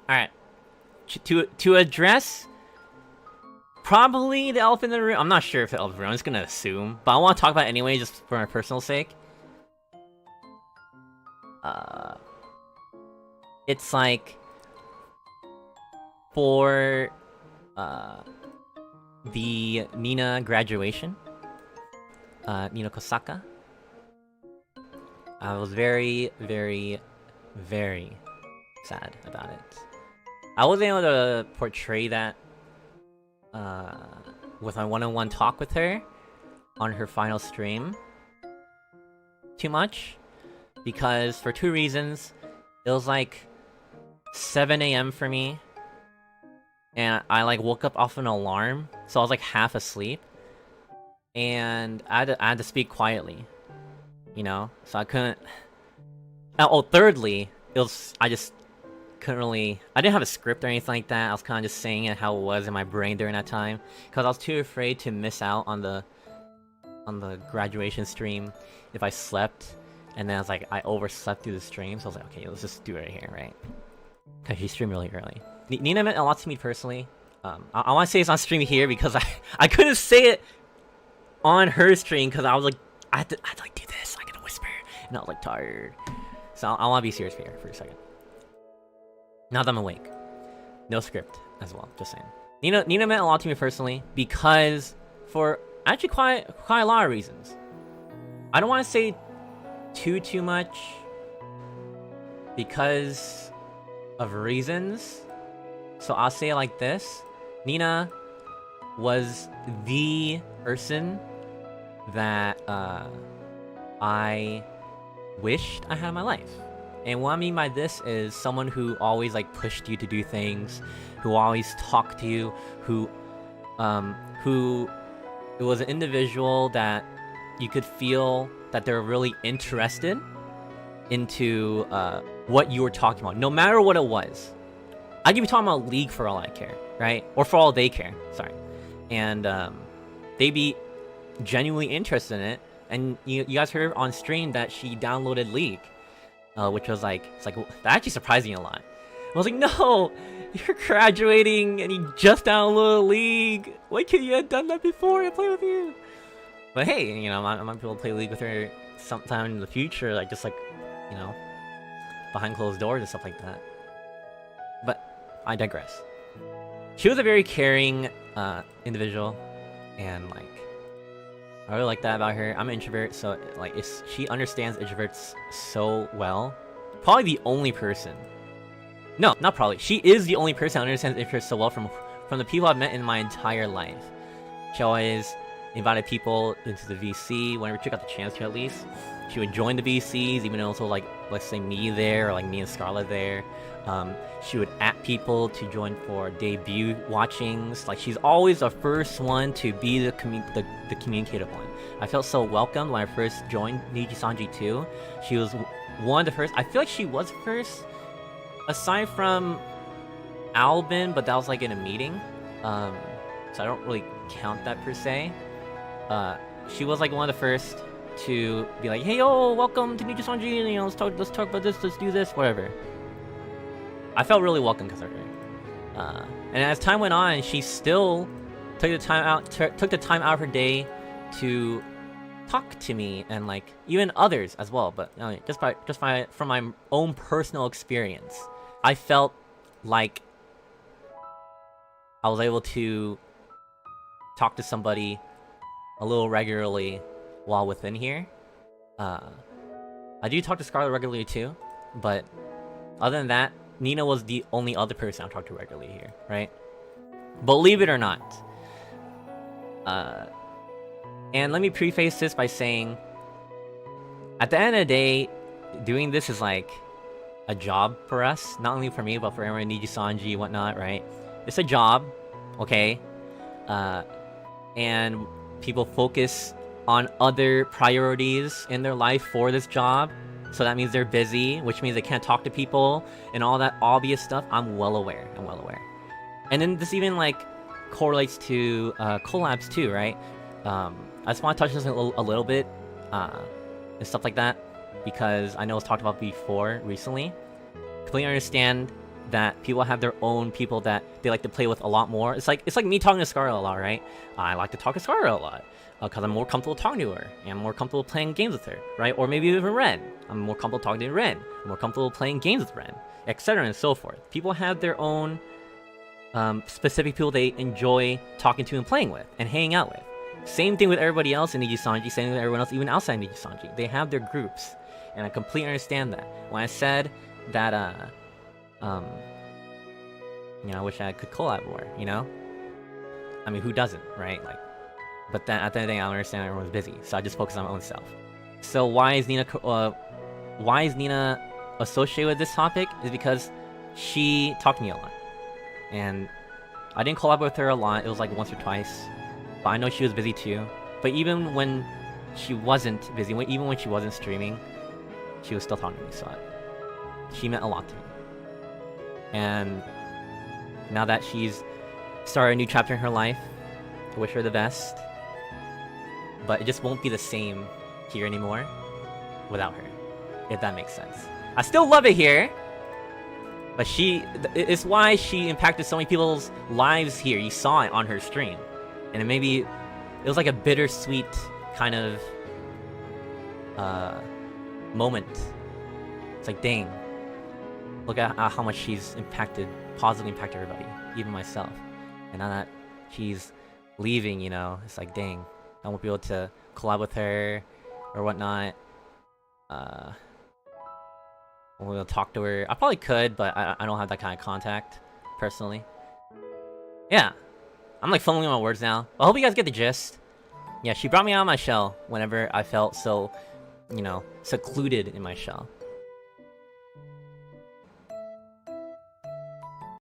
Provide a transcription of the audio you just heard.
Alright. To address probably the elephant in the room. I'm not sure if the elephant in the room. I'm just gonna assume. But I want to talk about it anyway, just for my personal sake. It's like... For... the Nina graduation. Nina Kosaka. I was very, very, very sad about it. I wasn't able to portray that with my one-on-one talk with her on her final stream too much, because for two reasons. It was like 7 a.m. for me, and I like woke up off an alarm, so I was like half asleep, and I had to speak quietly, you know, so I couldn't. Oh, thirdly, I just couldn't really. I didn't have a script or anything like that. I was kind of just saying it how it was in my brain during that time, because I was too afraid to miss out on the graduation stream if I slept. And then I was like, I overslept through the stream, so I was like, okay, let's just do it right here, right? Because she streamed really early. Nina meant a lot to me personally. I want to say it's on stream here because I couldn't say it on her stream because I was like, I had to like do this, I gotta whisper, and I was like tired. So I want to be serious here for a second. Now that I'm awake, no script as well. Just saying. Nina meant a lot to me personally because for actually quite a lot of reasons. I don't want to say too much because of reasons, so I'll say it like this. Nina was the person that I wished I had in my life. And what I mean by this is someone who always like pushed you to do things, who always talked to you, who it was an individual that you could feel that they're really interested into what you were talking about, no matter what it was. I could be talking about League for all I care, right? Or for all they care, sorry. And they'd be genuinely interested in it. And you guys heard on stream that she downloaded League, which was like, it's like, that actually surprised me a lot. I was like, no, you're graduating and you just downloaded League. Why can't you have done that before I play with you? But hey, you know, I might be able to play League with her sometime in the future, like just like, you know, behind closed doors and stuff like that. But I digress. She was a very caring individual, and like, I really like that about her. I'm an introvert, so like, she understands introverts so well. Probably the only person. No, not probably. She is the only person who understands introverts so well from the people I've met in my entire life. She always invited people into the VC whenever she got the chance to, at least. She would join the VCs, even also like, let's say me there, or like me and Scarlett there. She would at people to join for debut watchings. Like, she's always the first one to be the communicative one. I felt so welcomed when I first joined Niji-Sanji 2. She was one of the first. I feel like she was first, aside from Albin, but that was like in a meeting. So I don't really count that per se. She was like one of the first to be like, hey, yo, welcome to Niji-Sanji, you know, let's talk about this, let's do this, whatever. I felt really welcome because of her. And as time went on, she still took the time out of her day to talk to me, and like even others as well. But from my own personal experience, I felt like I was able to talk to somebody a little regularly while within here. I do talk to Scarlett regularly too, but other than that, Nina was the only other person I talked to regularly here, right? Believe it or not. And let me preface this by saying, at the end of the day, doing this is like a job for us. Not only for me, but for everyone, Niji-Sanji and whatnot, right? It's a job, okay? And people focus on other priorities in their life for this job. So that means they're busy, which means they can't talk to people and all that obvious stuff. I'm well aware. And then this even like correlates to collabs too, right? I just want to touch this a little bit and stuff like that, because I know it's talked about before recently. Completely understand that people have their own people that they like to play with a lot more. It's like me talking to Scarlet a lot, right? I like to talk to Scarlet a lot because I'm more comfortable talking to her and I'm more comfortable playing games with her, right? Or maybe even Ren. I'm more comfortable talking to Ren. I'm more comfortable playing games with Ren, etc. and so forth. People have their own specific people they enjoy talking to and playing with and hanging out with. Same thing with everybody else in Nijisanji, same thing with everyone else even outside Nijisanji. They have their groups, and I completely understand that. When I said that, you know, I wish I could collab more, you know? I mean, who doesn't, right? Like, but then at the end of the day, I understand everyone's busy, so I just focus on my own self. So why is Nina associated with this topic? Is because she talked to me a lot. And I didn't collab with her a lot, it was like once or twice. But I know she was busy too. But even when she wasn't busy, even when she wasn't streaming, she was still talking to me, so she meant a lot to me. And now that she's started a new chapter in her life, I wish her the best. But it just won't be the same here anymore without her, if that makes sense. I still love it here, but it's why she impacted so many people's lives here. You saw it on her stream. And it was like a bittersweet kind of moment. It's like, dang, look at how much she's positively impacted everybody, even myself. And now that she's leaving, you know, it's like, dang, I won't be able to collab with her or whatnot. We'll talk to her. I probably could, but I don't have that kind of contact, personally. Yeah. I'm like fumbling my words now. I hope you guys get the gist. Yeah, she brought me out of my shell whenever I felt so, you know, secluded in my shell.